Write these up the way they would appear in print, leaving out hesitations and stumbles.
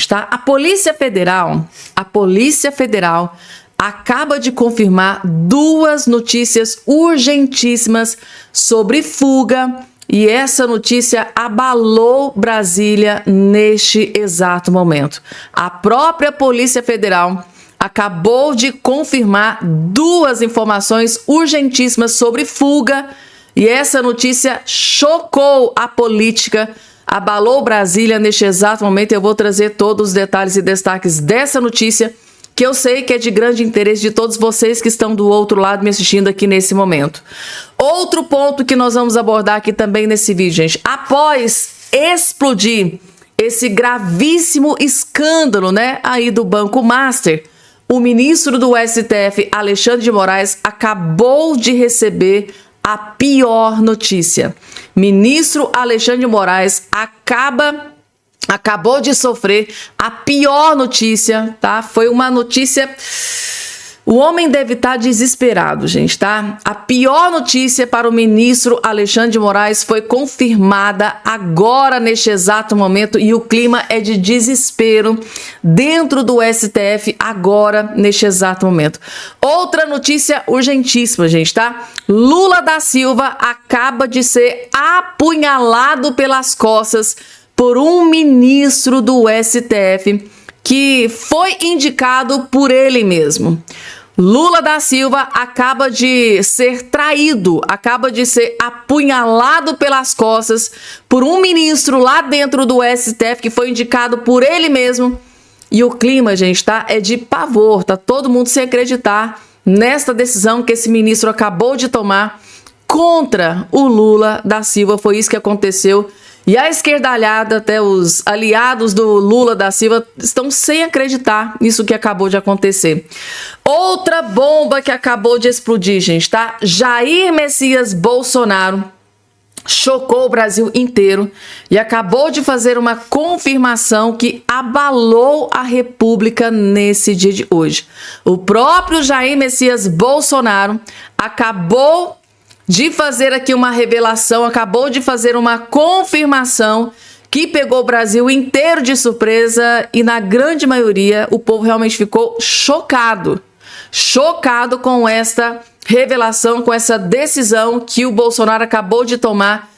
Tá? A Polícia Federal acaba de confirmar duas notícias urgentíssimas sobre fuga, e essa notícia abalou Brasília neste exato momento. A própria Polícia Federal acabou de confirmar duas informações urgentíssimas sobre fuga, e essa notícia chocou a política, abalou Brasília neste exato momento. Eu vou trazer todos os detalhes e destaques dessa notícia, que eu sei que é de grande interesse de todos vocês que estão do outro lado me assistindo aqui nesse momento. Outro ponto que nós vamos abordar aqui também nesse vídeo, gente. Após explodir esse gravíssimo escândalo, né, aí do Banco Master, o ministro do STF, Alexandre de Moraes, acabou de receber a pior notícia. Ministro Alexandre de Moraes acabou de sofrer a pior notícia, tá? Foi uma notícia... O homem deve estar desesperado, gente, tá? A pior notícia para o ministro Alexandre de Moraes foi confirmada agora, neste exato momento, e o clima é de desespero dentro do STF agora, neste exato momento. Outra notícia urgentíssima, gente, tá? Lula da Silva acaba de ser apunhalado pelas costas por um ministro do STF que foi indicado por ele mesmo. Lula da Silva acaba de ser traído, acaba de ser apunhalado pelas costas por um ministro lá dentro do STF que foi indicado por ele mesmo. E o clima, gente, tá? É de pavor, tá todo mundo sem acreditar nesta decisão que esse ministro acabou de tomar contra o Lula da Silva. Foi isso que aconteceu. E a esquerdalhada, até os aliados do Lula da Silva, estão sem acreditar nisso que acabou de acontecer. Outra bomba que acabou de explodir, gente, tá? Jair Messias Bolsonaro chocou o Brasil inteiro e acabou de fazer uma confirmação que abalou a República nesse dia de hoje. O próprio Jair Messias Bolsonaro acabou de fazer aqui uma revelação, acabou de fazer uma confirmação que pegou o Brasil inteiro de surpresa, e na grande maioria o povo realmente ficou chocado com esta revelação, com essa decisão que o Bolsonaro acabou de tomar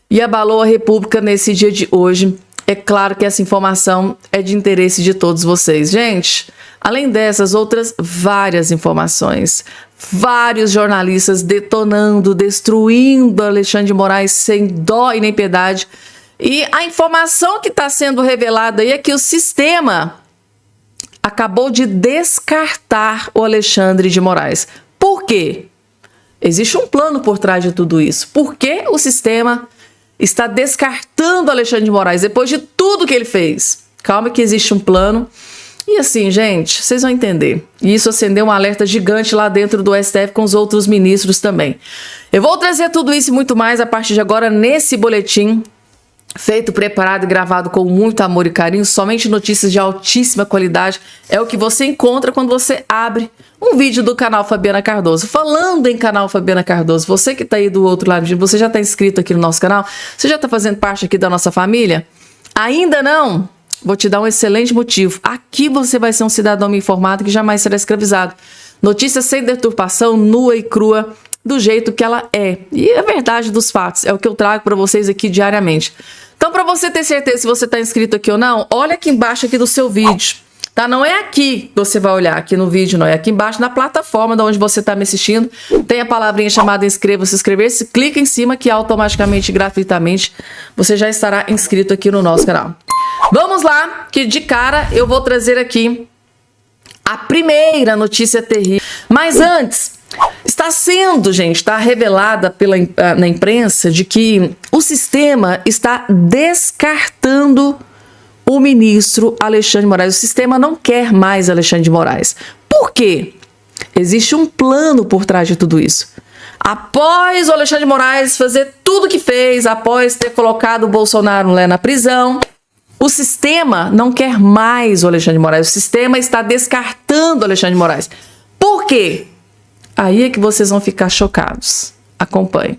e abalou a República nesse dia de hoje. É claro que essa informação é de interesse de todos vocês. Gente, além dessas, outras várias informações. Vários jornalistas detonando, destruindo Alexandre de Moraes sem dó e nem piedade. E a informação que está sendo revelada aí é que o sistema acabou de descartar o Alexandre de Moraes. Por quê? Existe um plano por trás de tudo isso. Por que o sistema está descartando o Alexandre de Moraes depois de tudo que ele fez? Calma que existe um plano. E assim, gente, vocês vão entender. E isso acendeu um alerta gigante lá dentro do STF com os outros ministros também. Eu vou trazer tudo isso e muito mais a partir de agora nesse boletim feito, preparado e gravado com muito amor e carinho. Somente notícias de altíssima qualidade é o que você encontra quando você abre um vídeo do canal Fabiana Cardoso. Falando em canal Fabiana Cardoso, você que está aí do outro lado, você já está inscrito aqui no nosso canal? Você já está fazendo parte aqui da nossa família? Ainda não? Vou te dar um excelente motivo. Aqui você vai ser um cidadão bem informado que jamais será escravizado. Notícias sem deturpação, nua e crua, do jeito que ela é. E a verdade dos fatos é o que eu trago para vocês aqui diariamente. Então, para você ter certeza se você está inscrito aqui ou não, olha aqui embaixo aqui do seu vídeo. Tá? Não é aqui que você vai olhar, aqui no vídeo, não. É aqui embaixo na plataforma de onde você está me assistindo. Tem a palavrinha chamada inscreva-se, inscrever-se. Clica em cima que automaticamente, gratuitamente, você já estará inscrito aqui no nosso canal. Vamos lá, que de cara eu vou trazer aqui a primeira notícia terrível. Mas antes, está sendo, gente, está revelada na imprensa de que o sistema está descartando o ministro Alexandre de Moraes. O sistema não quer mais Alexandre de Moraes. Por quê? Existe um plano por trás de tudo isso. Após o Alexandre de Moraes fazer tudo o que fez, após ter colocado o Bolsonaro lá na prisão, o sistema não quer mais o Alexandre de Moraes. O sistema está descartando o Alexandre de Moraes. Por quê? Aí é que vocês vão ficar chocados. Acompanhe.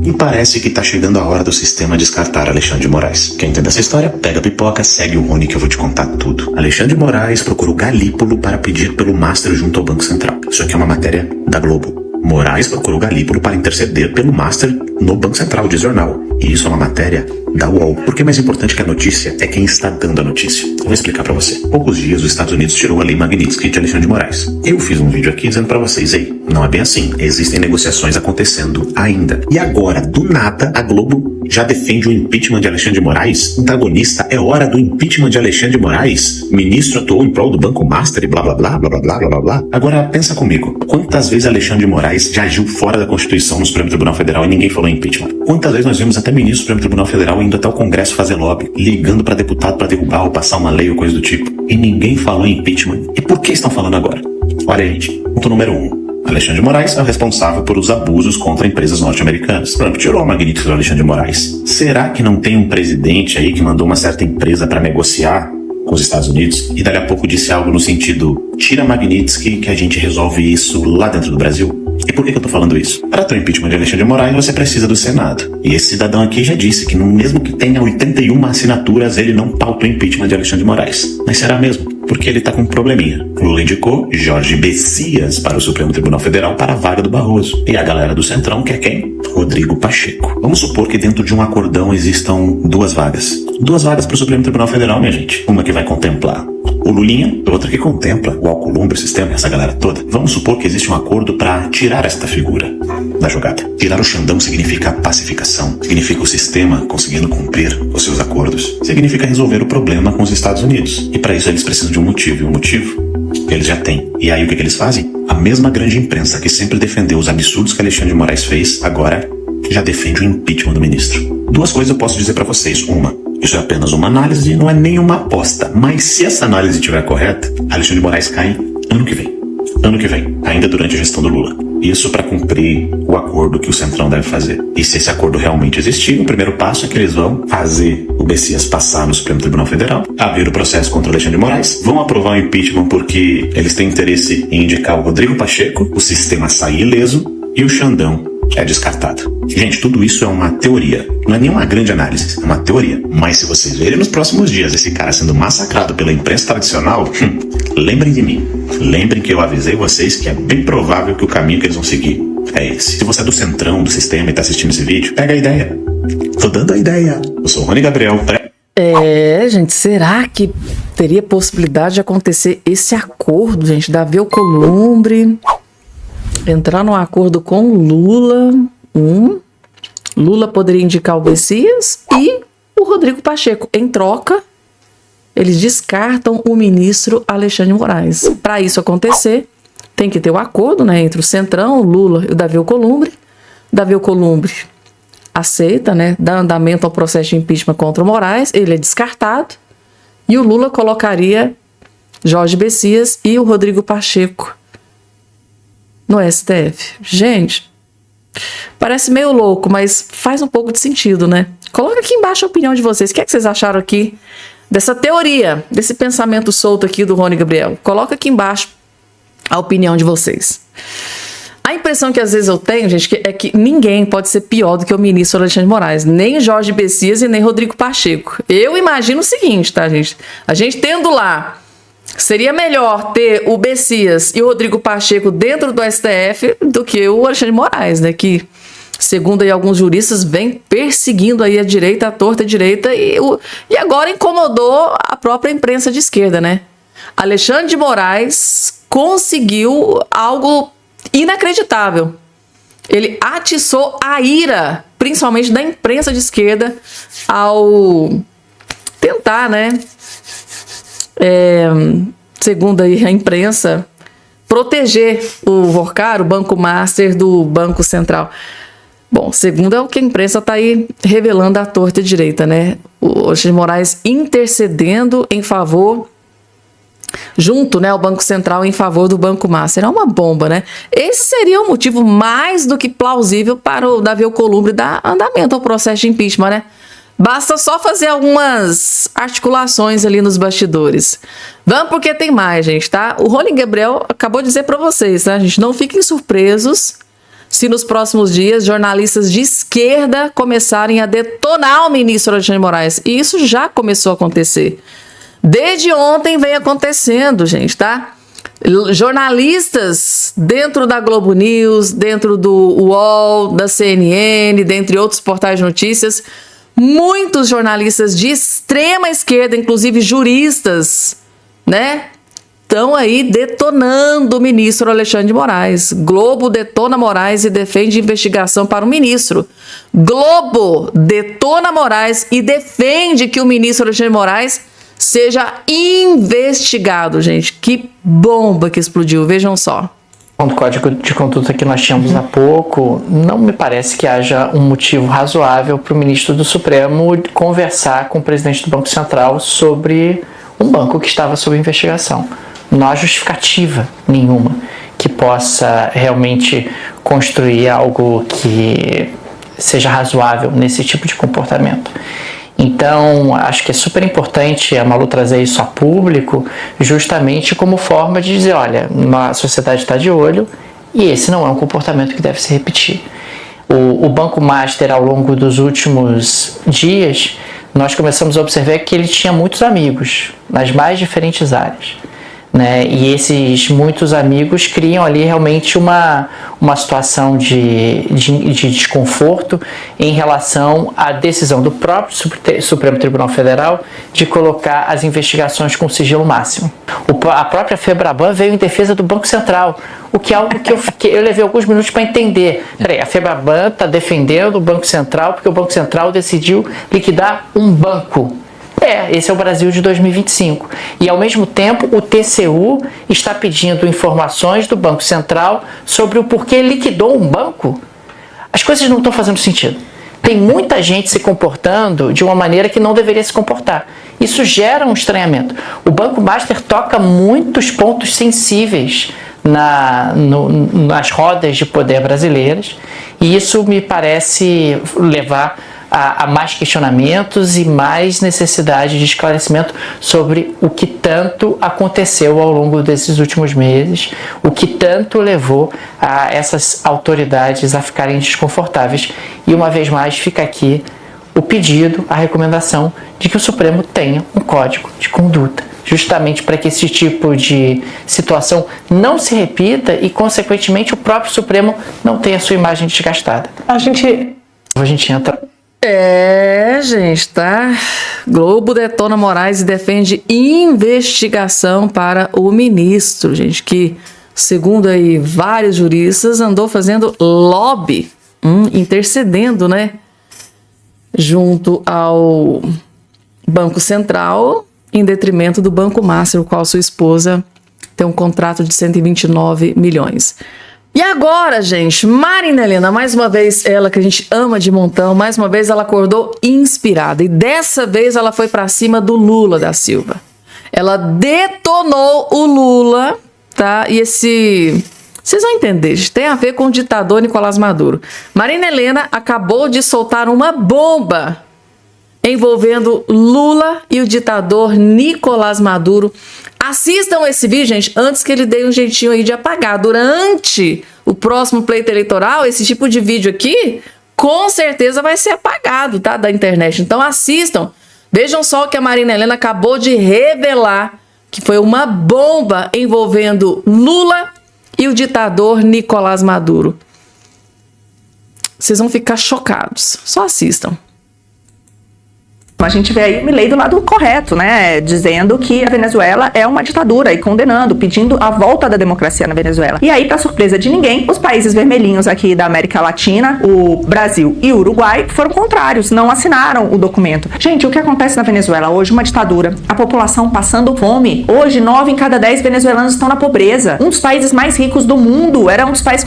E parece que tá chegando a hora do sistema descartar Alexandre de Moraes. Quer entender essa história? Pega a pipoca, segue o Rony que eu vou te contar tudo. Alexandre de Moraes procura o Galípolo para pedir pelo Master junto ao Banco Central. Isso aqui é uma matéria da Globo. Moraes procurou Galípolo para interceder pelo Master no Banco Central, de jornal. E isso é uma matéria da UOL. Porque mais importante que a notícia é quem está dando a notícia. Eu vou explicar para você. Poucos dias os Estados Unidos tirou a lei Magnitsky de Alexandre de Moraes. Eu fiz um vídeo aqui dizendo para vocês, ei, não é bem assim. Existem negociações acontecendo ainda. E agora, do nada, a Globo já defende o impeachment de Alexandre de Moraes? Antagonista, é hora do impeachment de Alexandre de Moraes? Ministro atuou em prol do Banco Master e blá blá blá blá blá blá blá blá. Agora, pensa comigo. Quantas vezes Alexandre de Moraes já agiu fora da Constituição no Supremo Tribunal Federal e ninguém falou em impeachment? Quantas vezes nós vimos até ministro do Supremo Tribunal Federal indo até o Congresso fazer lobby, ligando para deputado para derrubar ou passar uma lei ou coisa do tipo, e ninguém falou em impeachment? E por que estão falando agora? Olha, gente, ponto número 1. Alexandre de Moraes é o responsável por os abusos contra empresas norte-americanas. Trump tirou a Magnitsky do Alexandre de Moraes. Será que não tem um presidente aí que mandou uma certa empresa para negociar com os Estados Unidos e dali a pouco disse algo no sentido: tira a Magnitsky que a gente resolve isso lá dentro do Brasil? E por que eu tô falando isso? Para ter o impeachment de Alexandre de Moraes, você precisa do Senado. E esse cidadão aqui já disse que mesmo que tenha 81 assinaturas, ele não pauta o impeachment de Alexandre de Moraes. Mas será mesmo? Porque ele tá com um probleminha. Lula indicou Jorge Messias para o Supremo Tribunal Federal para a vaga do Barroso. E a galera do Centrão quer quem? Rodrigo Pacheco. Vamos supor que dentro de um acordão existam 2 vagas. 2 vagas para o Supremo Tribunal Federal, minha gente. Uma que vai contemplar o Lulinha, outra que contempla o Alcolumbre, o sistema, essa galera toda. Vamos supor que existe um acordo para tirar esta figura da jogada. Tirar o Xandão significa pacificação, significa o sistema conseguindo cumprir os seus acordos, significa resolver o problema com os Estados Unidos. E para isso eles precisam de um motivo, e um motivo eles já têm. E aí o que eles fazem? A mesma grande imprensa que sempre defendeu os absurdos que Alexandre de Moraes fez, agora já defende o impeachment do ministro. 2 coisas eu posso dizer para vocês. Uma, isso é apenas uma análise, não é nenhuma aposta. Mas se essa análise estiver correta, Alexandre de Moraes cai ano que vem. Ano que vem, ainda durante a gestão do Lula. Isso para cumprir o acordo que o Centrão deve fazer. E se esse acordo realmente existir, o primeiro passo é que eles vão fazer o Messias passar no Supremo Tribunal Federal, abrir o processo contra o Alexandre de Moraes, vão aprovar o impeachment porque eles têm interesse em indicar o Rodrigo Pacheco, o sistema sair ileso e o Xandão é descartado. Gente, tudo isso é uma teoria. Não é nenhuma grande análise, é uma teoria. Mas se vocês verem nos próximos dias esse cara sendo massacrado pela imprensa tradicional, lembrem de mim. Lembrem que eu avisei vocês que é bem provável que o caminho que eles vão seguir é esse. Se você é do Centrão, do sistema e tá assistindo esse vídeo, pega a ideia. Tô dando a ideia. Eu sou o Rony Gabriel. Gente, será que teria possibilidade de acontecer esse acordo, gente, Davi Alcolumbre entrar num acordo com o Lula? Lula poderia indicar o Messias e o Rodrigo Pacheco. Em troca, eles descartam o ministro Alexandre de Moraes. Para isso acontecer, tem que ter o acordo, né, entre o Centrão, o Lula e o Davi Alcolumbre. Davi Alcolumbre aceita, né, dá andamento ao processo de impeachment contra o Moraes, ele é descartado, e o Lula colocaria Jorge Messias e o Rodrigo Pacheco no STF. Gente, parece meio louco, mas faz um pouco de sentido, né? Coloca aqui embaixo a opinião de vocês. O que é que vocês acharam aqui dessa teoria, desse pensamento solto aqui do Rony Gabriel? Coloca aqui embaixo a opinião de vocês. A impressão que às vezes eu tenho, gente, é que ninguém pode ser pior do que o ministro Alexandre de Moraes. Nem Jorge Messias e nem Rodrigo Pacheco. Eu imagino o seguinte, tá, gente? A gente tendo lá, seria melhor ter o Messias e o Rodrigo Pacheco dentro do STF do que o Alexandre de Moraes, né? Que, segundo aí alguns juristas, vem perseguindo aí a direita, a torta direita, e agora incomodou a própria imprensa de esquerda, né? Alexandre de Moraes conseguiu algo inacreditável. Ele atiçou a ira, principalmente da imprensa de esquerda, ao tentar, né, segundo aí a imprensa, proteger o Vorcar, o Banco Master, do Banco Central. Bom, segundo é o que a imprensa está aí revelando à torta e direita, né? O Alexandre de Moraes intercedendo em favor, junto, né, ao Banco Central em favor do Banco Master. É uma bomba, né? Esse seria um motivo mais do que plausível para o Davi Alcolumbre dar andamento ao processo de impeachment, né? Basta só fazer algumas articulações ali nos bastidores. Vamos porque tem mais, gente, tá? O Rony Gabriel acabou de dizer para vocês, tá, gente? Não fiquem surpresos se nos próximos dias jornalistas de esquerda começarem a detonar o ministro Alexandre de Moraes. E isso já começou a acontecer. Desde ontem vem acontecendo, gente, tá? Jornalistas dentro da Globo News, dentro do UOL, da CNN, dentre outros portais de notícias, muitos jornalistas de extrema esquerda, inclusive juristas, né? Estão aí detonando o ministro Alexandre de Moraes. Globo detona Moraes e defende investigação para o ministro. Globo detona Moraes e defende que o ministro Alexandre de Moraes seja investigado, gente. Que bomba que explodiu, vejam só. O código de conduta que nós tínhamos há pouco, não me parece que haja um motivo razoável para o ministro do Supremo conversar com o presidente do Banco Central sobre um banco que estava sob investigação. Não há justificativa nenhuma que possa realmente construir algo que seja razoável nesse tipo de comportamento. Então, acho que é super importante a Malu trazer isso a público, justamente como forma de dizer, olha, a sociedade está de olho e esse não é um comportamento que deve se repetir. O Banco Master, ao longo dos últimos dias, nós começamos a observar que ele tinha muitos amigos nas mais diferentes áreas, né? E esses muitos amigos criam ali realmente uma situação de desconforto em relação à decisão do próprio Supremo Tribunal Federal de colocar as investigações com sigilo máximo. A própria Febraban veio em defesa do Banco Central, o que é algo que eu levei alguns minutos para entender. Peraí, a Febraban está defendendo o Banco Central porque o Banco Central decidiu liquidar um banco. Esse é o Brasil de 2025. E, ao mesmo tempo, o TCU está pedindo informações do Banco Central sobre o porquê liquidou um banco. As coisas não estão fazendo sentido. Tem muita gente se comportando de uma maneira que não deveria se comportar. Isso gera um estranhamento. O Banco Master toca muitos pontos sensíveis nas rodas de poder brasileiras, e isso me parece levar a mais questionamentos e mais necessidade de esclarecimento sobre o que tanto aconteceu ao longo desses últimos meses, o que tanto levou a essas autoridades a ficarem desconfortáveis. E uma vez mais fica aqui o pedido, a recomendação de que o Supremo tenha um código de conduta, justamente para que esse tipo de situação não se repita e, consequentemente, o próprio Supremo não tenha sua imagem desgastada. A gente entra... Gente, tá? Globo detona Moraes e defende investigação para o ministro, gente, que, segundo aí vários juristas, andou fazendo lobby, intercedendo, né, junto ao Banco Central, em detrimento do Banco Master, o qual sua esposa tem um contrato de 129 milhões. E agora, gente, Marina Helena, mais uma vez, ela que a gente ama de montão, mais uma vez ela acordou inspirada. E dessa vez ela foi pra cima do Lula da Silva. Ela detonou o Lula, tá? E vocês vão entender, gente, tem a ver com o ditador Nicolás Maduro. Marina Helena acabou de soltar uma bomba envolvendo Lula e o ditador Nicolás Maduro. Assistam esse vídeo, gente, antes que ele dê um jeitinho aí de apagar. Durante o próximo pleito eleitoral, esse tipo de vídeo aqui, com certeza vai ser apagado, tá, da internet. Então assistam. Vejam só o que a Marina Helena acabou de revelar, que foi uma bomba envolvendo Lula e o ditador Nicolás Maduro. Vocês vão ficar chocados. Só assistam. A gente vê aí o Milei do lado correto, né? Dizendo que a Venezuela é uma ditadura e condenando, pedindo a volta da democracia na Venezuela. E aí, para surpresa de ninguém, os países vermelhinhos aqui da América Latina, o Brasil e o Uruguai, foram contrários, não assinaram o documento. Gente, o que acontece na Venezuela hoje? Uma ditadura, a população passando fome. Hoje, 9 em cada 10 venezuelanos estão na pobreza. Um dos países mais ricos do mundo, era o país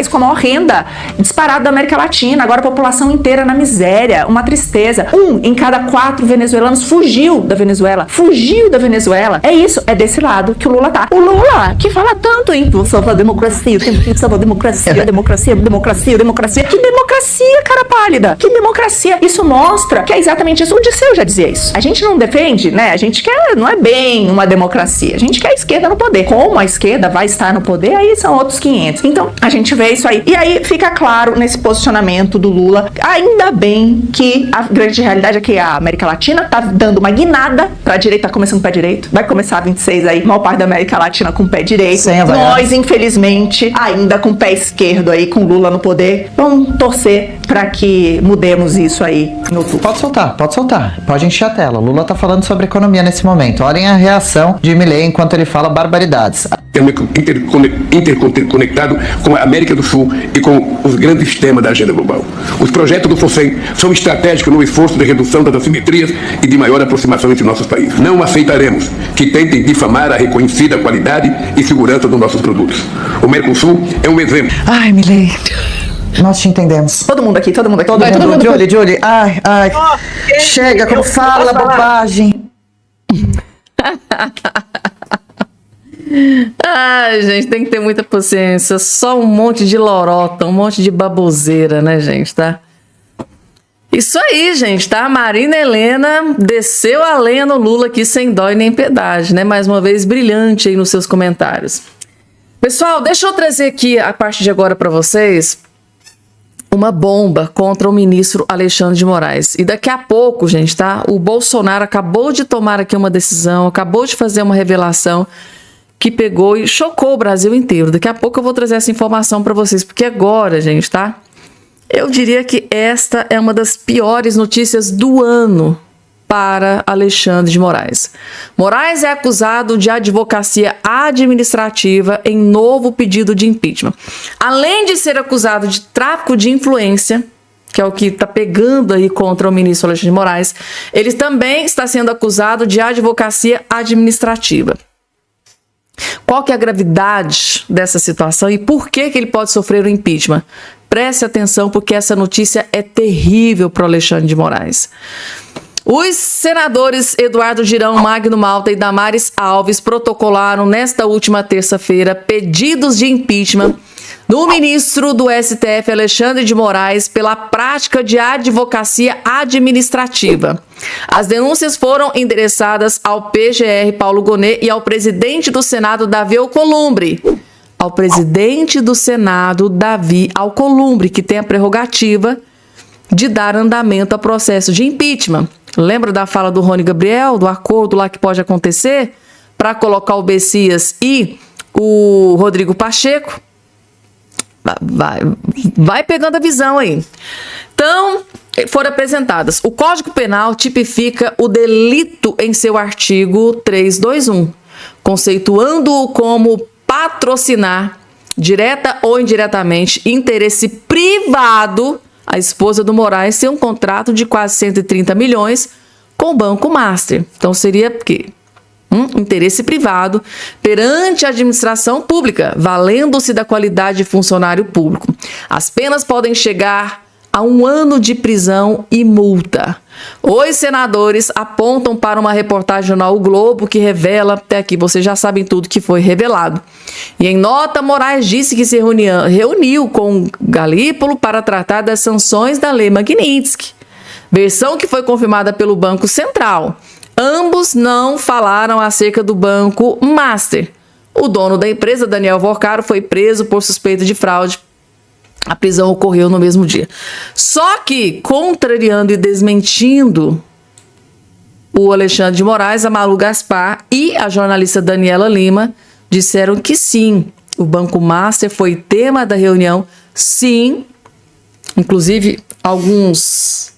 com a maior renda disparado da América Latina. Agora a população inteira na miséria, uma tristeza. 1 em cada cada 4 venezuelanos fugiu da Venezuela. Fugiu da Venezuela. É isso, é desse lado que o Lula tá. O Lula, que fala tanto em salvar a democracia, o tempo que salvar a democracia, democracia. Que democracia, cara pálida? Que democracia? Isso mostra que é exatamente isso. O Dirceu já dizia isso. A gente não defende, né? A gente quer, não é bem uma democracia. A gente quer a esquerda no poder. Como a esquerda vai estar no poder, aí são outros 500. Então, a gente vê isso aí. E aí fica claro nesse posicionamento do Lula. Ainda bem que a grande realidade é que a América Latina tá dando uma guinada pra direita, tá começando com o pé direito. Vai começar a 26 aí, a maior parte da América Latina com o pé direito. Nós, infelizmente, ainda com o pé esquerdo aí, com Lula no poder. Vamos torcer pra que mudemos isso aí no outubro. Pode soltar. Pode encher a tela. Lula tá falando sobre economia nesse momento. Olhem a reação de Milei enquanto ele fala barbaridades. Interconectado com a América do Sul e com os grandes temas da agenda global. Os projetos do FOSEM são estratégicos no esforço de redução das assimetrias e de maior aproximação entre nossos países. Não aceitaremos que tentem difamar a reconhecida qualidade e segurança dos nossos produtos. O Mercosul é um exemplo. Ai, Milei. Nós te entendemos. Todo mundo aqui. Todo mundo. Julie. Ai. Chega, como fala bobagem. Ai, gente, tem que ter muita paciência. Só um monte de lorota, um monte de baboseira, né, gente, tá? Isso aí, gente, tá? Marina Helena desceu a lenha no Lula aqui sem dó e nem piedade, né? Mais uma vez, brilhante aí nos seus comentários. Pessoal, deixa eu trazer aqui, a partir de agora para vocês, uma bomba contra o ministro Alexandre de Moraes. E daqui a pouco, gente, tá? O Bolsonaro acabou de tomar aqui uma decisão, acabou de fazer uma revelação que pegou e chocou o Brasil inteiro. Daqui a pouco eu vou trazer essa informação para vocês, porque agora, gente, tá? Eu diria que esta é uma das piores notícias do ano para Alexandre de Moraes. Moraes é acusado de advocacia administrativa em novo pedido de impeachment. Além de ser acusado de tráfico de influência, que é o que está pegando aí contra o ministro Alexandre de Moraes, ele também está sendo acusado de advocacia administrativa. Qual que é a gravidade dessa situação e por que ele pode sofrer o impeachment? Preste atenção, porque essa notícia é terrível para o Alexandre de Moraes. Os senadores Eduardo Girão, Magno Malta e Damares Alves protocolaram nesta última terça-feira pedidos de impeachment do ministro do STF, Alexandre de Moraes, pela prática de advocacia administrativa. As denúncias foram endereçadas ao PGR Paulo Gonet e ao presidente do Senado, Davi Alcolumbre. Ao presidente do Senado, Davi Alcolumbre, que tem a prerrogativa de dar andamento ao processo de impeachment. Lembra da fala do Rony Gabriel, do acordo lá que pode acontecer para colocar o Bessias e o Rodrigo Pacheco? Vai pegando a visão aí. Então, foram apresentadas. O Código Penal tipifica o delito em seu artigo 321, conceituando-o como patrocinar, direta ou indiretamente, interesse privado. A esposa do Moraes tem um contrato de quase 130 milhões com o Banco Master. Então, seria o quê? Interesse privado perante a administração pública, valendo-se da qualidade de funcionário público. As penas podem chegar a 1 ano de prisão e multa. Os senadores apontam para uma reportagem do jornal O Globo que revela, até aqui vocês já sabem tudo que foi revelado. E em nota, Moraes disse que se reuniu com Galípolo para tratar das sanções da Lei Magnitsky, versão que foi confirmada pelo Banco Central. Ambos não falaram acerca do Banco Master. O dono da empresa, Daniel Vorcaro, foi preso por suspeita de fraude. A prisão ocorreu no mesmo dia. Só que, contrariando e desmentindo o Alexandre de Moraes, a Malu Gaspar e a jornalista Daniela Lima disseram que sim, o Banco Master foi tema da reunião, sim. Inclusive, alguns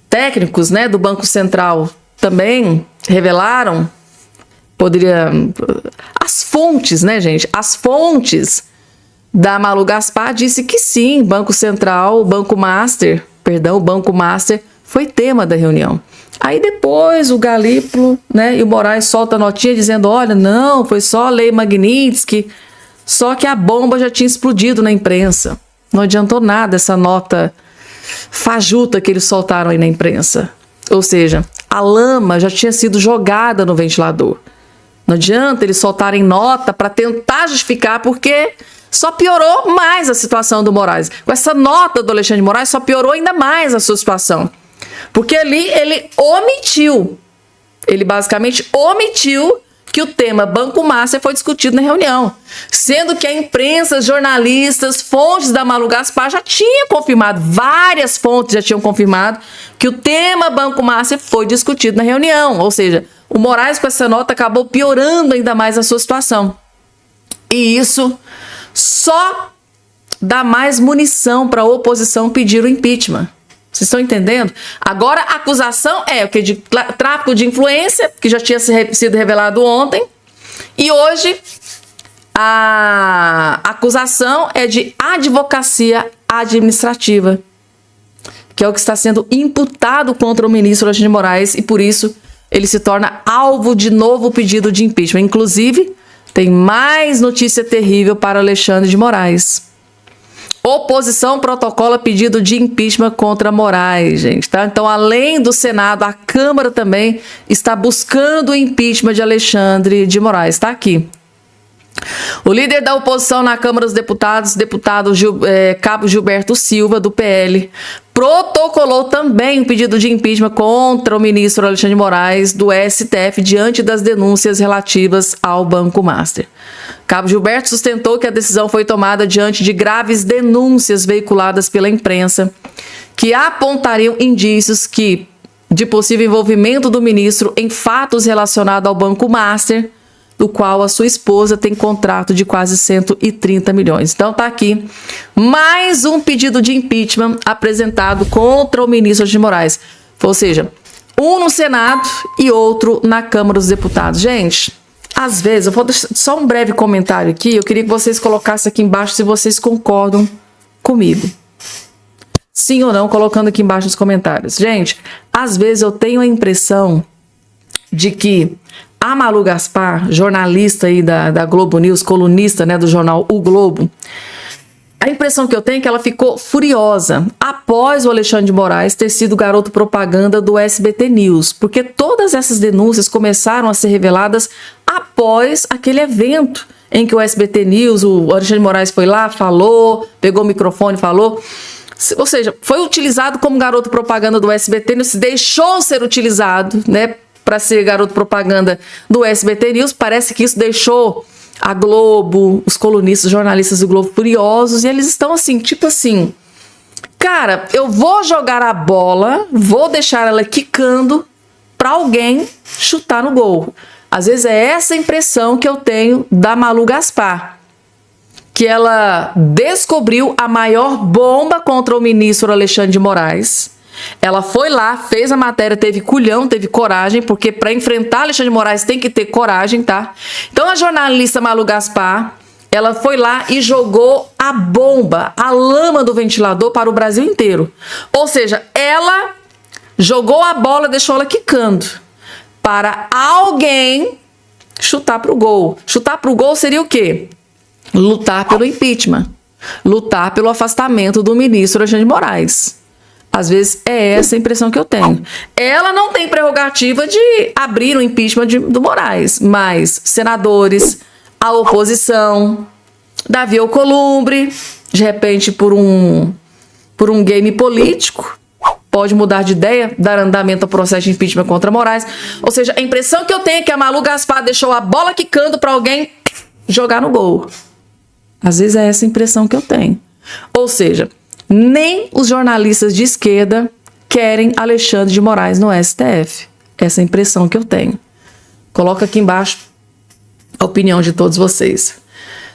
técnicos, né, do Banco Central também revelaram, as fontes, né, gente? As fontes da Malu Gaspar disse que sim, Banco Central, o Banco Master foi tema da reunião. Aí depois o Galípolo, né, e o Moraes solta a notinha dizendo, olha, não, foi só a Lei Magnitsky, só que a bomba já tinha explodido na imprensa. Não adiantou nada essa nota fajuta que eles soltaram aí na imprensa. Ou seja, a lama já tinha sido jogada no ventilador. Não adianta eles soltarem nota para tentar justificar, porque só piorou mais a situação do Moraes. Com essa nota do Alexandre de Moraes, só piorou ainda mais a sua situação. Porque ali ele omitiu. Ele basicamente omitiu que o tema Banco Master foi discutido na reunião. Sendo que a imprensa, jornalistas, fontes da Malu Gaspar já tinham confirmado, várias fontes já tinham confirmado que o tema Banco Master foi discutido na reunião. Ou seja, o Moraes com essa nota acabou piorando ainda mais a sua situação. E isso só dá mais munição para a oposição pedir o impeachment. Vocês estão entendendo? Agora a acusação é o que? De tráfico de influência, que já tinha sido revelado ontem. E hoje a acusação é de advocacia administrativa, que é o que está sendo imputado contra o ministro Alexandre de Moraes, e por isso ele se torna alvo de novo pedido de impeachment. Inclusive, tem mais notícia terrível para Alexandre de Moraes. Oposição protocola pedido de impeachment contra Moraes, gente, tá? Então, além do Senado, a Câmara também está buscando o impeachment de Alexandre de Moraes. Está aqui. O líder da oposição na Câmara dos Deputados, deputado Cabo Gilberto Silva, do PL, protocolou também um pedido de impeachment contra o ministro Alexandre de Moraes, do STF, diante das denúncias relativas ao Banco Master. Cabo Gilberto sustentou que a decisão foi tomada diante de graves denúncias veiculadas pela imprensa, que apontariam indícios de possível envolvimento do ministro em fatos relacionados ao Banco Master, do qual a sua esposa tem contrato de quase 130 milhões. Então tá aqui mais um pedido de impeachment apresentado contra o ministro de Moraes. Ou seja, um no Senado e outro na Câmara dos Deputados. Gente, às vezes, eu vou deixar só um breve comentário aqui, eu queria que vocês colocassem aqui embaixo se vocês concordam comigo. Sim ou não, colocando aqui embaixo nos comentários. Gente, às vezes eu tenho a impressão de que a Malu Gaspar, jornalista aí da Globo News, colunista, né, do jornal O Globo, a impressão que eu tenho é que ela ficou furiosa após o Alexandre de Moraes ter sido garoto propaganda do SBT News, porque todas essas denúncias começaram a ser reveladas após aquele evento em que o SBT News, o Alexandre de Moraes foi lá, falou, pegou o microfone e falou. Ou seja, foi utilizado como garoto propaganda do SBT News, deixou ser utilizado, né, para ser garoto propaganda do SBT News. Parece que isso deixou a Globo, os colunistas, os jornalistas do Globo furiosos, e eles estão assim, tipo assim, cara, eu vou jogar a bola, vou deixar ela quicando para alguém chutar no gol. Às vezes é essa a impressão que eu tenho da Malu Gaspar, que ela descobriu a maior bomba contra o ministro Alexandre de Moraes. Ela foi lá, fez a matéria, teve culhão, teve coragem, porque para enfrentar Alexandre de Moraes tem que ter coragem, tá? Então a jornalista Malu Gaspar, ela foi lá e jogou a bomba, a lama do ventilador para o Brasil inteiro. Ou seja, ela jogou a bola, deixou ela quicando para alguém chutar para o gol. Chutar para o gol seria o quê? Lutar pelo impeachment, lutar pelo afastamento do ministro Alexandre de Moraes. Às vezes é essa a impressão que eu tenho. Ela não tem prerrogativa de abrir o impeachment do Moraes, mas senadores, a oposição, Davi Alcolumbre, de repente por um game político, pode mudar de ideia, dar andamento ao processo de impeachment contra Moraes. Ou seja, a impressão que eu tenho é que a Malu Gaspar deixou a bola quicando para alguém jogar no gol. Às vezes é essa a impressão que eu tenho. Ou seja, nem os jornalistas de esquerda querem Alexandre de Moraes no STF. Essa é a impressão que eu tenho. Coloca aqui embaixo a opinião de todos vocês.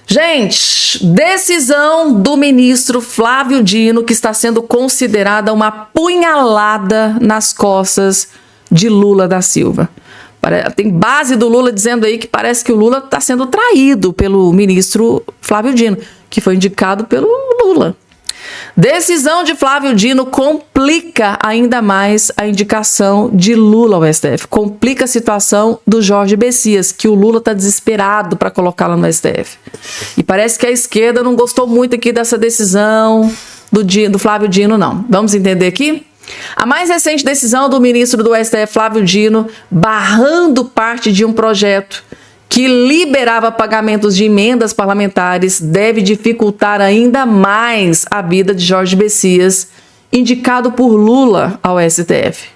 Gente, decisão do ministro Flávio Dino, que está sendo considerada uma punhalada nas costas de Lula da Silva. Tem base do Lula dizendo aí que parece que o Lula está sendo traído pelo ministro Flávio Dino, que foi indicado pelo Lula. Decisão de Flávio Dino complica ainda mais a indicação de Lula ao STF. Complica a situação do Jorge Messias, que o Lula está desesperado para colocá-la no STF. E parece que a esquerda não gostou muito aqui dessa decisão do Flávio Dino, não. Vamos entender aqui? A mais recente decisão do ministro do STF, Flávio Dino, barrando parte de um projeto que liberava pagamentos de emendas parlamentares, deve dificultar ainda mais a vida de Jorge Messias, indicado por Lula ao STF.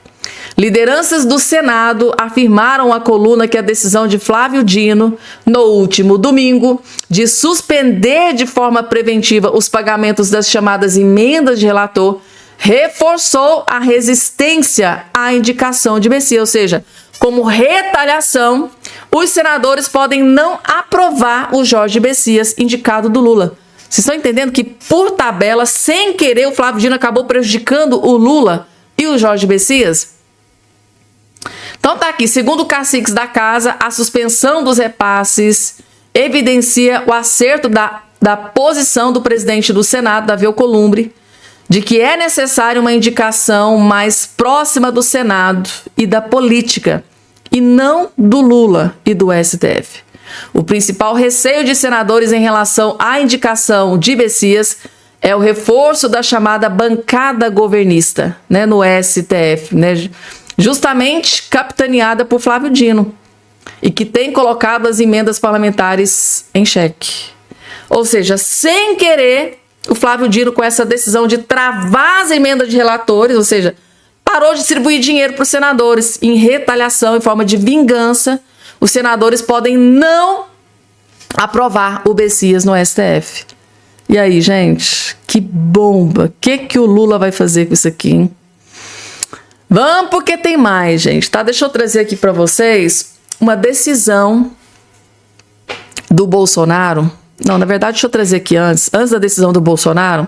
Lideranças do Senado afirmaram à coluna que a decisão de Flávio Dino, no último domingo, de suspender de forma preventiva os pagamentos das chamadas emendas de relator, reforçou a resistência à indicação de Messias, ou seja, como retaliação, os senadores podem não aprovar o Jorge Messias, indicado do Lula. Vocês estão entendendo que, por tabela, sem querer, o Flávio Dino acabou prejudicando o Lula e o Jorge Messias? Então tá aqui, segundo caciques da casa, a suspensão dos repasses evidencia o acerto da posição do presidente do Senado, Davi Alcolumbre, de que é necessária uma indicação mais próxima do Senado e da política, e não do Lula e do STF. O principal receio de senadores em relação à indicação de Messias é o reforço da chamada bancada governista, né, no STF, né, justamente capitaneada por Flávio Dino, e que tem colocado as emendas parlamentares em xeque. Ou seja, sem querer, o Flávio Dino, com essa decisão de travar as emendas de relatores, ou seja, parou de distribuir dinheiro para os senadores em retaliação, em forma de vingança, os senadores podem não aprovar o Messias no STF. E aí, gente, que bomba! O que o Lula vai fazer com isso aqui, hein? Vamos, porque tem mais, gente, tá? Deixa eu trazer aqui para vocês uma decisão do Bolsonaro. Não, na verdade, deixa eu trazer aqui antes da decisão do Bolsonaro.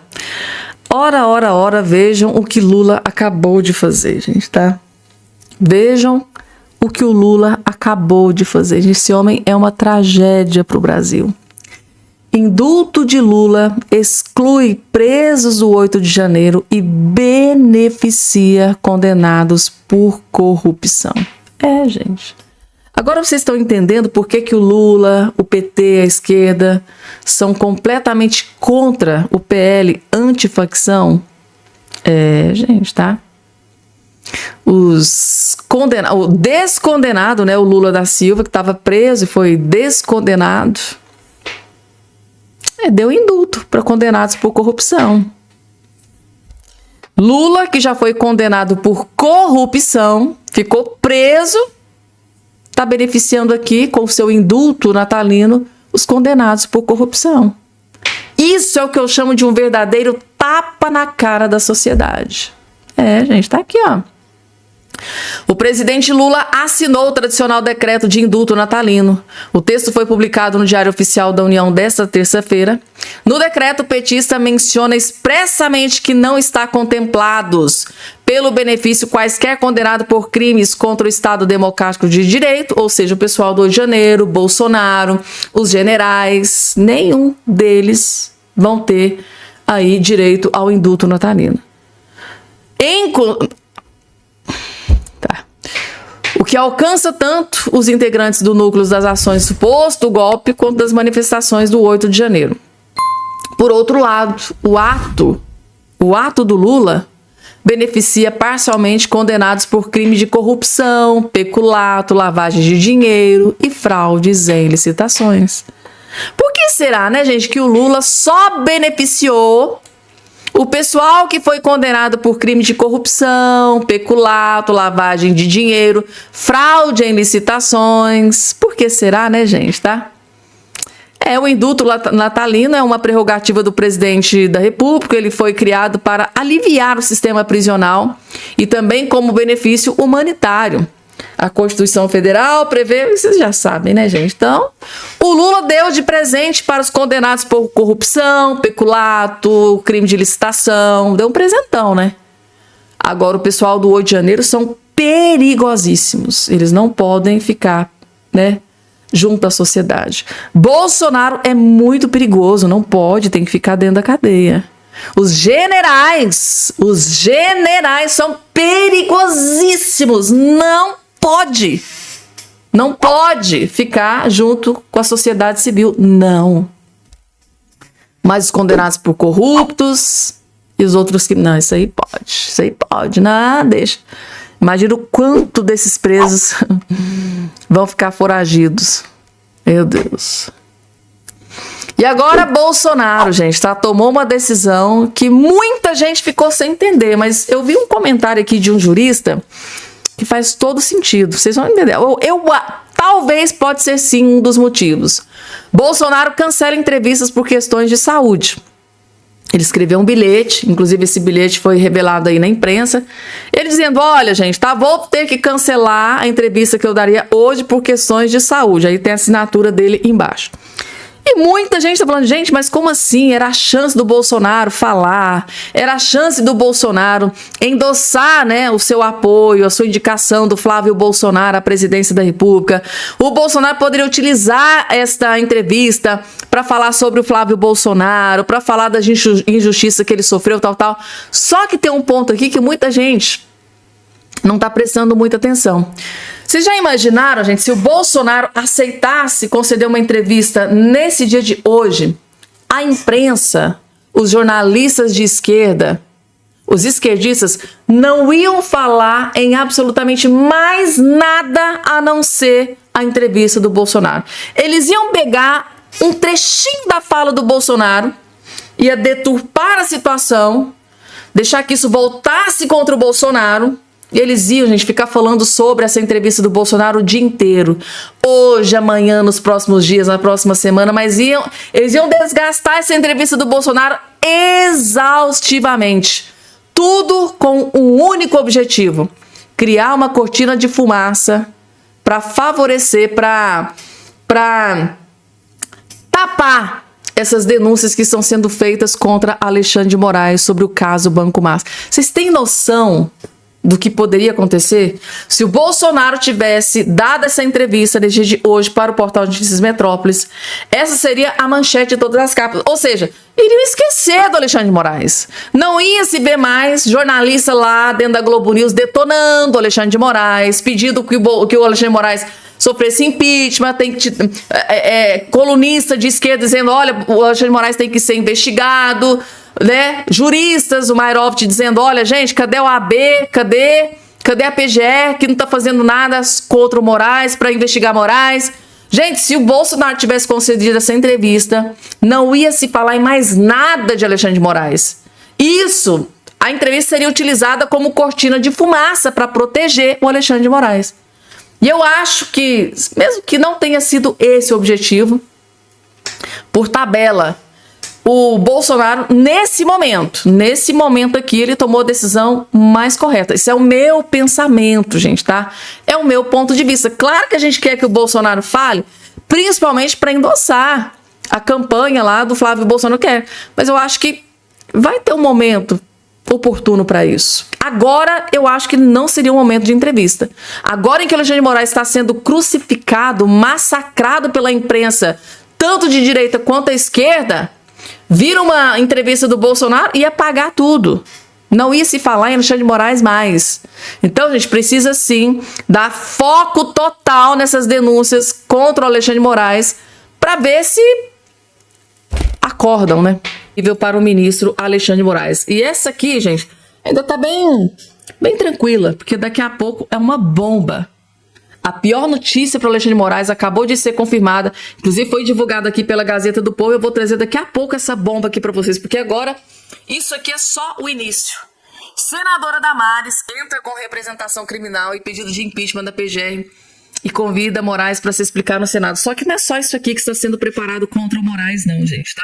Ora, vejam o que Lula acabou de fazer, gente, tá? Vejam o que o Lula acabou de fazer. Esse homem é uma tragédia para o Brasil. Indulto de Lula exclui presos do 8 de janeiro e beneficia condenados por corrupção. É, gente. Agora vocês estão entendendo por que o Lula, o PT, a esquerda são completamente contra o PL antifacção? É, gente, tá? O descondenado, né, o Lula da Silva, que estava preso e foi descondenado, deu indulto para condenados por corrupção. Lula, que já foi condenado por corrupção, ficou preso, está beneficiando aqui, com o seu indulto natalino, os condenados por corrupção. Isso é o que eu chamo de um verdadeiro tapa na cara da sociedade. É, gente, tá aqui, ó. O presidente Lula assinou o tradicional decreto de indulto natalino. O texto foi publicado no Diário Oficial da União desta terça-feira. No decreto, o petista menciona expressamente que não está contemplados pelo benefício quaisquer condenados por crimes contra o Estado Democrático de Direito, ou seja, o pessoal do Rio de Janeiro, Bolsonaro, os generais, nenhum deles vão ter aí direito ao indulto natalino. O que alcança tanto os integrantes do núcleo das ações suposto golpe quanto das manifestações do 8 de janeiro. Por outro lado, o ato do Lula beneficia parcialmente condenados por crime de corrupção, peculato, lavagem de dinheiro e fraudes em licitações. Por que será, né, gente, que o Lula só beneficiou o pessoal que foi condenado por crime de corrupção, peculato, lavagem de dinheiro, fraude em licitações? Por que será, né, gente, tá? O indulto natalino é uma prerrogativa do presidente da República. Ele foi criado para aliviar o sistema prisional e também como benefício humanitário. A Constituição Federal prevê, vocês já sabem, né, gente? Então, o Lula deu de presente para os condenados por corrupção, peculato, crime de licitação, deu um presentão, né? Agora, o pessoal do 8 de janeiro são perigosíssimos. Eles não podem ficar, né, junto à sociedade. Bolsonaro é muito perigoso, não pode, tem que ficar dentro da cadeia. Os generais são perigosíssimos, não pode ficar junto com a sociedade civil, não. Mas os condenados por corruptos E os outros que, não, isso aí pode, não, deixa. Imagina o quanto desses presos vão ficar foragidos. Meu Deus. E agora Bolsonaro, gente, tá? Tomou uma decisão que muita gente ficou sem entender, mas eu vi um comentário aqui de um jurista que faz todo sentido. Vocês vão entender. Talvez pode ser sim um dos motivos. Bolsonaro cancela entrevistas por questões de saúde. Ele escreveu um bilhete, inclusive esse bilhete foi revelado aí na imprensa, ele dizendo, olha gente, tá, vou ter que cancelar a entrevista que eu daria hoje por questões de saúde. Aí tem a assinatura dele embaixo. E muita gente está falando, gente, mas como assim? Era a chance do Bolsonaro falar, era a chance do Bolsonaro endossar, né, o seu apoio, a sua indicação do Flávio Bolsonaro à presidência da República. O Bolsonaro poderia utilizar esta entrevista para falar sobre o Flávio Bolsonaro, para falar da injustiça que ele sofreu, tal. Só que tem um ponto aqui que muita gente não está prestando muita atenção. Vocês já imaginaram, gente, se o Bolsonaro aceitasse conceder uma entrevista nesse dia de hoje, a imprensa, os jornalistas de esquerda, os esquerdistas, não iam falar em absolutamente mais nada a não ser a entrevista do Bolsonaro. Eles iam pegar um trechinho da fala do Bolsonaro, ia deturpar a situação, deixar que isso voltasse contra o Bolsonaro. E eles iam, gente, ficar falando sobre essa entrevista do Bolsonaro o dia inteiro. Hoje, amanhã, nos próximos dias, na próxima semana. Mas eles iam desgastar essa entrevista do Bolsonaro exaustivamente. Tudo com um único objetivo. Criar uma cortina de fumaça para favorecer, para tapar essas denúncias que estão sendo feitas contra Alexandre de Moraes sobre o caso Banco Master. Vocês têm noção do que poderia acontecer se o Bolsonaro tivesse dado essa entrevista nesse dia de hoje para o portal de Notícias Metrópolis? Essa seria a manchete de todas as capas. Ou seja, iriam esquecer do Alexandre de Moraes. Não ia se ver mais jornalista lá dentro da Globo News detonando o Alexandre de Moraes, pedindo que o Alexandre de Moraes sofresse impeachment, colunista de esquerda dizendo, olha, o Alexandre de Moraes tem que ser investigado, né? Juristas, o Mairovic dizendo, olha, gente, cadê o AB? Cadê a PGR que não tá fazendo nada contra o Moraes para investigar Moraes? Gente, se o Bolsonaro tivesse concedido essa entrevista, não ia se falar em mais nada de Alexandre de Moraes. A entrevista seria utilizada como cortina de fumaça para proteger o Alexandre de Moraes. E eu acho que, mesmo que não tenha sido esse o objetivo, por tabela, o Bolsonaro, nesse momento aqui, ele tomou a decisão mais correta. Isso é o meu pensamento, gente, tá? É o meu ponto de vista. Claro que a gente quer que o Bolsonaro fale, principalmente para endossar a campanha lá do Flávio Bolsonaro quer. Mas eu acho que vai ter um momento oportuno para isso. Agora, eu acho que não seria um momento de entrevista. Agora em que o Alexandre de Moraes está sendo crucificado, massacrado pela imprensa, tanto de direita quanto à esquerda, vira uma entrevista do Bolsonaro e ia apagar tudo. Não ia se falar em Alexandre de Moraes mais. Então, gente, precisa sim dar foco total nessas denúncias contra o Alexandre de Moraes para ver se acordam, né? Para o ministro Alexandre de Moraes. E essa aqui, gente, ainda tá bem tranquila, porque daqui a pouco é uma bomba. A pior notícia para o Alexandre de Moraes acabou de ser confirmada, inclusive foi divulgada aqui pela Gazeta do Povo. Eu vou trazer daqui a pouco essa bomba aqui para vocês, porque agora isso aqui é só o início. Senadora Damares entra com representação criminal e pedido de impeachment da PGR e convida Moraes para se explicar no Senado. Só que não é só isso aqui que está sendo preparado contra o Moraes, não, gente, tá?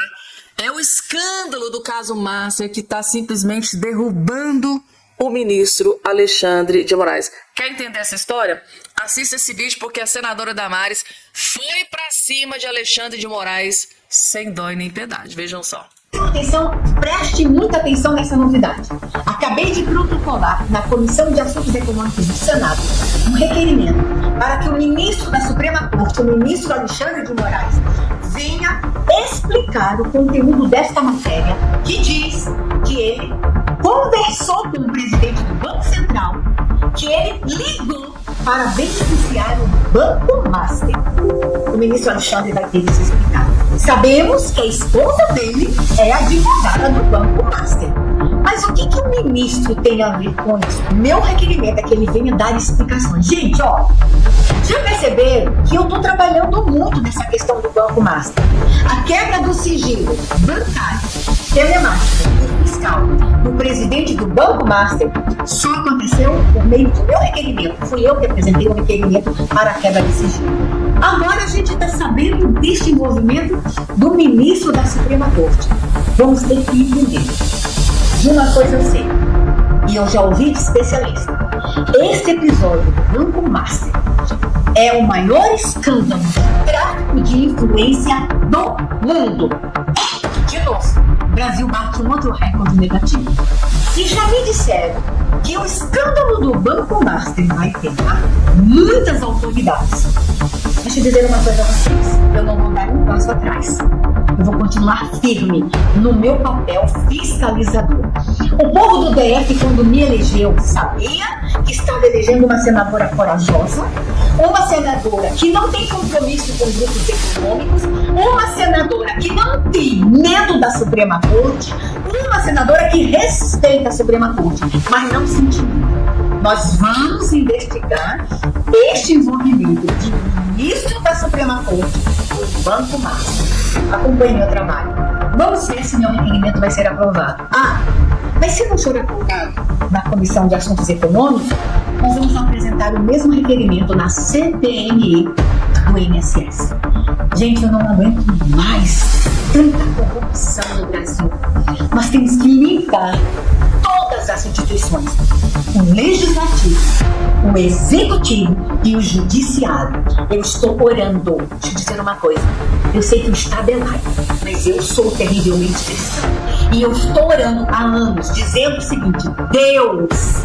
É o escândalo do caso Master que está simplesmente derrubando o ministro Alexandre de Moraes. Quer entender essa história? Assista esse vídeo, porque a senadora Damares foi pra cima de Alexandre de Moraes sem dó e nem piedade. Vejam só. Atenção, preste muita atenção nessa novidade. Acabei de protocolar na Comissão de Assuntos Econômicos do Senado um requerimento para que o ministro da Suprema Corte, o ministro Alexandre de Moraes, venha explicar o conteúdo desta matéria, que diz que ele conversou com o presidente do Banco Central, que ele ligou para beneficiar o Banco Master. O ministro Alexandre vai ter que se explicar. Sabemos que a esposa dele é advogada do Banco Master. Mas o que o ministro tem a ver com isso? Meu requerimento é que ele venha dar explicações. Gente, ó, já perceberam que eu tô trabalhando muito nessa questão do Banco Master? A quebra do sigilo bancário, telemático e fiscal do presidente do Banco Master só aconteceu por meio do meu requerimento. Fui eu que apresentei o requerimento para a quebra de sigilo. Agora a gente está sabendo deste envolvimento do ministro da Suprema Corte. Vamos ter que entender. De uma coisa eu sei, e eu já ouvi de especialista, este episódio do Banco Master é o maior escândalo de tráfico de influência do mundo. De novo, o Brasil bate um outro recorde negativo. E já me disseram que o escândalo do Banco Master vai pegar muitas autoridades. Deixa eu dizer uma coisa a vocês, eu não vou dar um passo atrás. Eu vou continuar firme no meu papel fiscalizador. O povo do DF, quando me elegeu, sabia que estava elegendo uma senadora corajosa, uma senadora que não tem compromisso com grupos econômicos, uma senadora que não tem medo da Suprema Corte, uma senadora que respeita a Suprema Corte, mas não se intimida. Nós vamos investigar este envolvimento de ministro da Suprema Corte com o Banco Master. Acompanhe meu trabalho. Vamos ver se meu requerimento vai ser aprovado. Mas se não for aprovado na Comissão de Assuntos Econômicos, nós vamos apresentar o mesmo requerimento na CPMI do INSS. Gente, eu não aguento mais tanta corrupção no Brasil. Nós temos que limpar todas as instituições, o Legislativo, o Executivo e o Judiciário. Eu estou orando. Deixa eu dizer uma coisa. Eu sei que o Estado é laico, mas eu sou terrivelmente cristã. E eu estou orando há anos, dizendo o seguinte: Deus,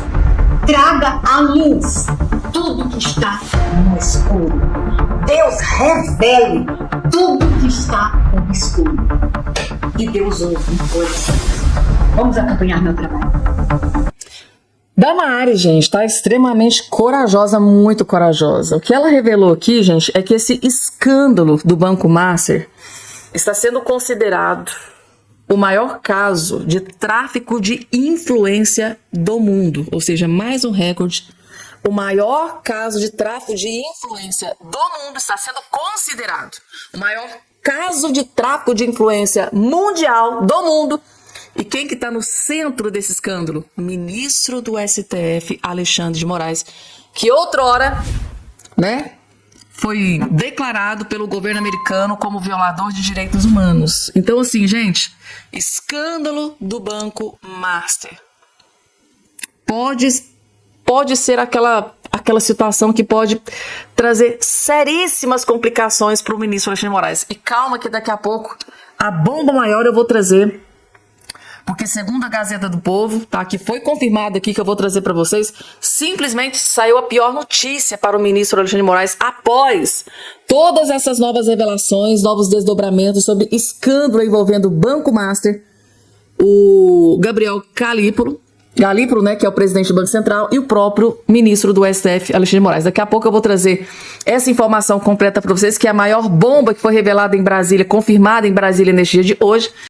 traga à luz tudo que está no escuro. Deus, revele tudo que está obscuro. E Deus ouve orações. Vamos acompanhar meu trabalho. Damares, gente, tá extremamente corajosa, muito corajosa. O que ela revelou aqui, gente, é que esse escândalo do Banco Master está sendo considerado o maior caso de tráfico de influência do mundo. Ou seja, mais um recorde. O maior caso de tráfico de influência do mundo está sendo considerado o maior caso de tráfico de influência mundial do mundo. E quem que está no centro desse escândalo? O ministro do STF, Alexandre de Moraes, que outrora, foi declarado pelo governo americano como violador de direitos humanos. Então, assim, gente, escândalo do Banco Master. Pode ser aquela situação que pode trazer seríssimas complicações para o ministro Alexandre de Moraes. E calma que daqui a pouco a bomba maior eu vou trazer. Porque segundo a Gazeta do Povo, tá, que foi confirmado aqui que eu vou trazer para vocês, simplesmente saiu a pior notícia para o ministro Alexandre de Moraes após todas essas novas revelações, novos desdobramentos sobre escândalo envolvendo o Banco Master, o Gabriel Galípolo, que é o presidente do Banco Central, e o próprio ministro do STF, Alexandre de Moraes. Daqui a pouco eu vou trazer essa informação completa para vocês, que é a maior bomba que foi revelada em Brasília, confirmada em Brasília neste dia de hoje.